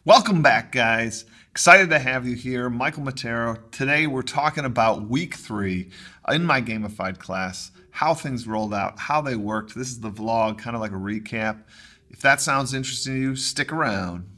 Welcome back, guys. Excited to have you here. Michael Matera. Today we're talking about week 3 in my gamified class, how things rolled out, how they worked. This is the vlog, kind of like a recap. If that sounds interesting to you, stick around.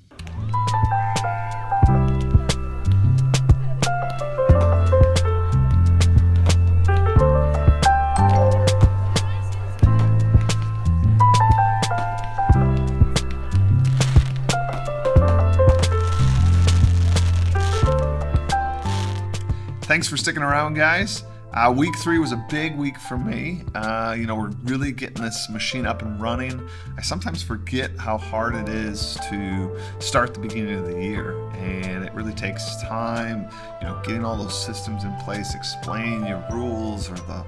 Thanks for sticking around, guys. Week 3 was a big week for me. We're really getting this machine up and running. I sometimes forget how hard it is to start the beginning of the year, and it really takes time, getting all those systems in place, explaining your rules or the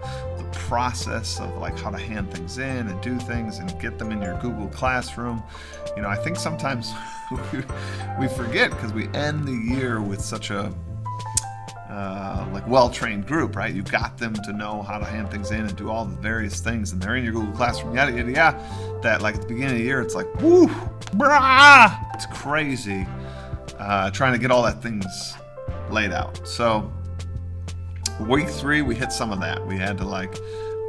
process of like how to hand things in and do things and get them in your Google Classroom. I think sometimes we forget because we end the year with such a well-trained group, right? You got them to know how to hand things in and do all the various things, and they're in your Google Classroom, yada yada yada. That like at the beginning of the year, it's like woo, brah, it's crazy trying to get all that things laid out. So week 3, we hit some of that. We had to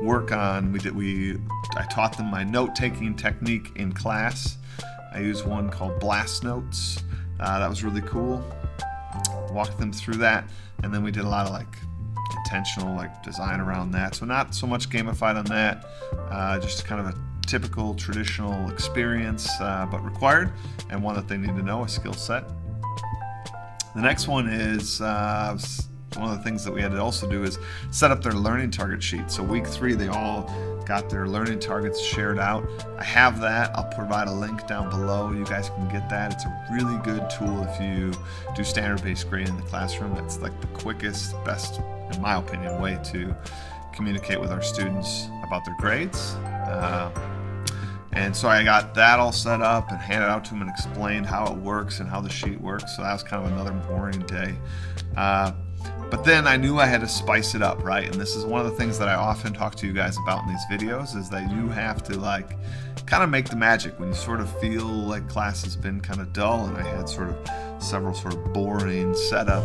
work on. I taught them my note-taking technique in class. I used one called Blast Notes. That was really cool. Walked them through that, and then we did a lot of intentional design around that. So not so much gamified on that, just kind of a typical traditional experience, but required, and one that they need to know, a skill set. The next one is one of the things that we had to also do is set up their learning target sheet. So week 3, they all got their learning targets shared out. I have that. I'll provide a link down below. You guys can get that. It's a really good tool if you do standard-based grading in the classroom. It's the quickest, best, in my opinion, way to communicate with our students about their grades. And so I got that all set up and handed out to them and explained how it works and how the sheet works. So that was kind of another boring day. But then I knew I had to spice it up, right? And this is one of the things that I often talk to you guys about in these videos, is that you have to kind of make the magic when you sort of feel like class has been kind of dull, and I had several boring setup,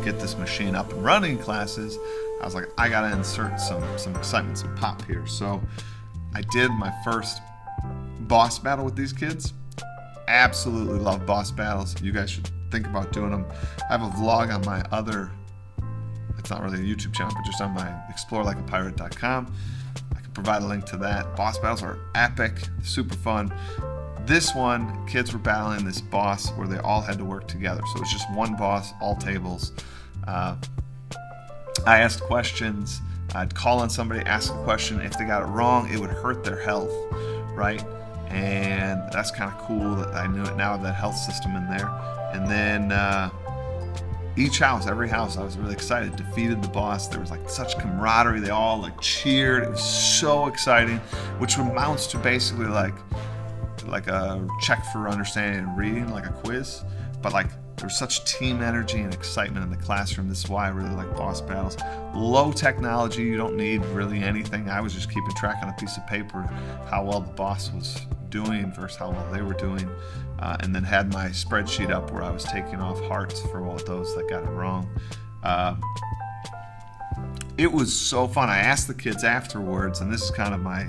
get this machine up and running classes. I was like, I gotta insert some excitement, some pop here. So I did my first boss battle with these kids. Absolutely love boss battles. You guys should think about doing them. I have a vlog on my other, it's not really a YouTube channel, but just on my explorelikeapirate.com. I can provide a link to that. Boss battles are epic, super fun. This one, kids were battling this boss where they all had to work together. So it's just one boss, all tables. I asked questions. I'd call on somebody, ask a question. If they got it wrong, it would hurt their health, right? And that's kind of cool that I knew it now, have that health system in there. And then every house, I was really excited, defeated the boss. There was such camaraderie. They all cheered. It was so exciting, which amounts to basically like a check for understanding and reading, like a quiz. But there was such team energy and excitement in the classroom. This is why I really like boss battles. Low technology, you don't need really anything. I was just keeping track on a piece of paper how well the boss was doing versus how well they were doing, and then had my spreadsheet up where I was taking off hearts for all those that got it wrong. It was so fun. I asked the kids afterwards, and this is kind of my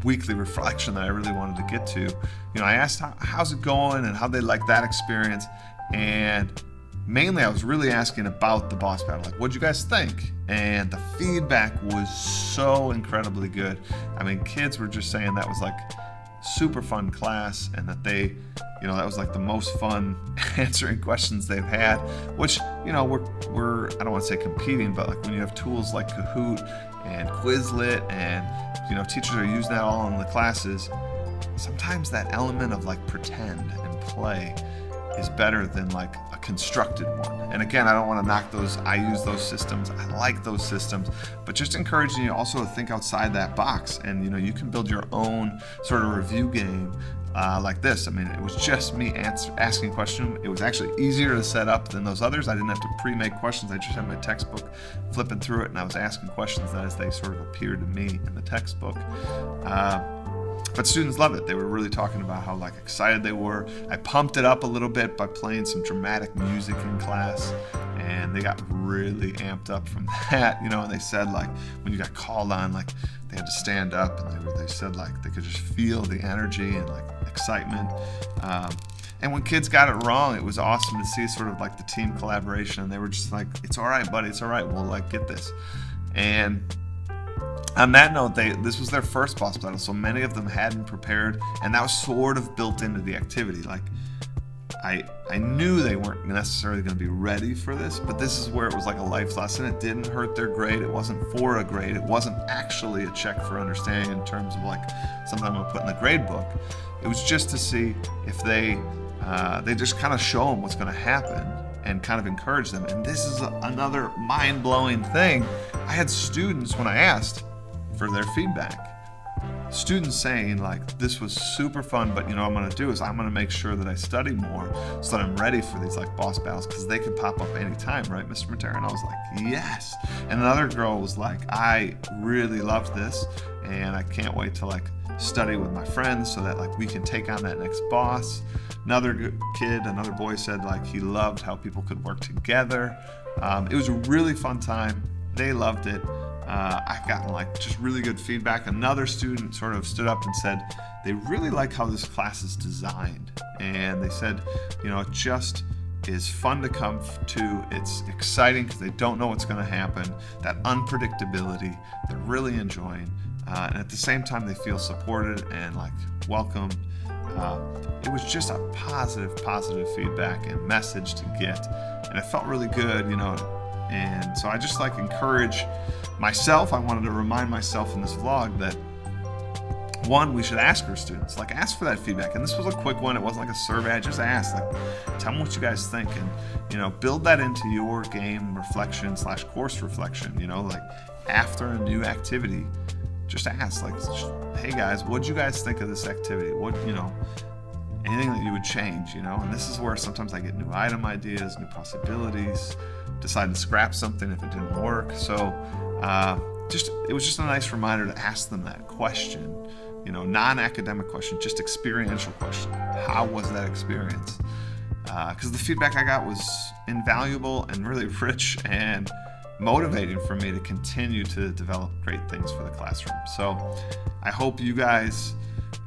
weekly reflection that I really wanted to get to. I asked how's it going and how they like that experience, and mainly I was really asking about the boss battle. What'd you guys think? And the feedback was so incredibly good. I mean, kids were just saying that was super fun class, and that they, that was the most fun answering questions they've had, which, we're I don't want to say competing, but when you have tools like Kahoot and Quizlet, and, teachers are using that all in the classes, sometimes that element of pretend and play is better than a constructed one. And again, I don't want to knock those. I use those systems. I like those systems, but just encouraging you also to think outside that box. And you can build your own sort of review game like this. I mean, it was just me asking questions. It was actually easier to set up than those others. I didn't have to pre-make questions. I just had my textbook, flipping through it, and I was asking questions as they sort of appeared to me in the textbook. But students love it. They were really talking about how like excited they were. I pumped it up a little bit by playing some dramatic music in class, and they got really amped up from that, you know. And they said like when you got called on, like they had to stand up, and they said like they could just feel the energy and like excitement. And when kids got it wrong, it was awesome to see sort of like the team collaboration, and they were just like, "It's all right, buddy. It's all right. We'll like get this." And on that note, this was their first boss battle, so many of them hadn't prepared, and that was sort of built into the activity. Like, I knew they weren't necessarily going to be ready for this, but this is where it was like a life lesson. It didn't hurt their grade. It wasn't for a grade. It wasn't actually a check for understanding in terms of like something I'm going to put in the grade book. It was just to see if they just kind of show them what's going to happen and kind of encourage them. And this is another mind-blowing thing. I had students, when I asked for their feedback, students saying like, this was super fun, but you know what I'm going to do is I'm going to make sure that I study more so that I'm ready for these like boss battles, because they can pop up anytime, right, Mr. Matera? And I was like, yes. And another girl was like, I really loved this, and I can't wait to like study with my friends so that like we can take on that next boss. Another boy said like he loved how people could work together. It was a really fun time. They loved it. I've gotten like just really good feedback. Another student sort of stood up and said they really like how this class is designed, and they said, you know, it just is fun to come to. It's exciting because they don't know what's going to happen. That unpredictability, they're really enjoying, and at the same time they feel supported and like welcomed. It was just a positive feedback and message to get, and it felt really good, you know. And so I just like encourage myself. I wanted to remind myself in this vlog that, one, we should ask our students, like ask for that feedback. And this was a quick one. It wasn't like a survey. I just asked, like, tell me what you guys think, and, you know, build that into your game reflection / course reflection, you know, like after a new activity, just ask like, hey guys, what'd you guys think of this activity? What, you know, anything that you would change, you know? And this is where sometimes I get new item ideas, new possibilities, decide to scrap something if it didn't work. So it was just a nice reminder to ask them that question, you know, non-academic question, just experiential question. How was that experience? Because the feedback I got was invaluable and really rich and motivating for me to continue to develop great things for the classroom. So I hope you guys,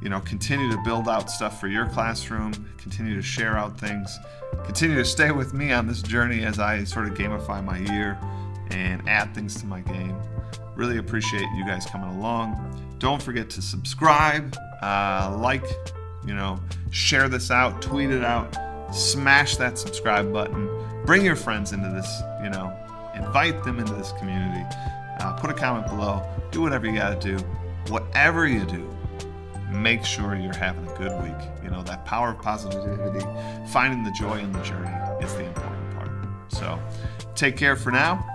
you know, continue to build out stuff for your classroom, continue to share out things, continue to stay with me on this journey as I sort of gamify my year and add things to my game. Really appreciate you guys coming along. Don't forget to subscribe, like, you know, share this out, tweet it out, smash that subscribe button, bring your friends into this, you know, invite them into this community, put a comment below, do whatever you got to do. Whatever you do, make sure you're having a good week. You know, that power of positivity, finding the joy in the journey is the important part. So take care for now.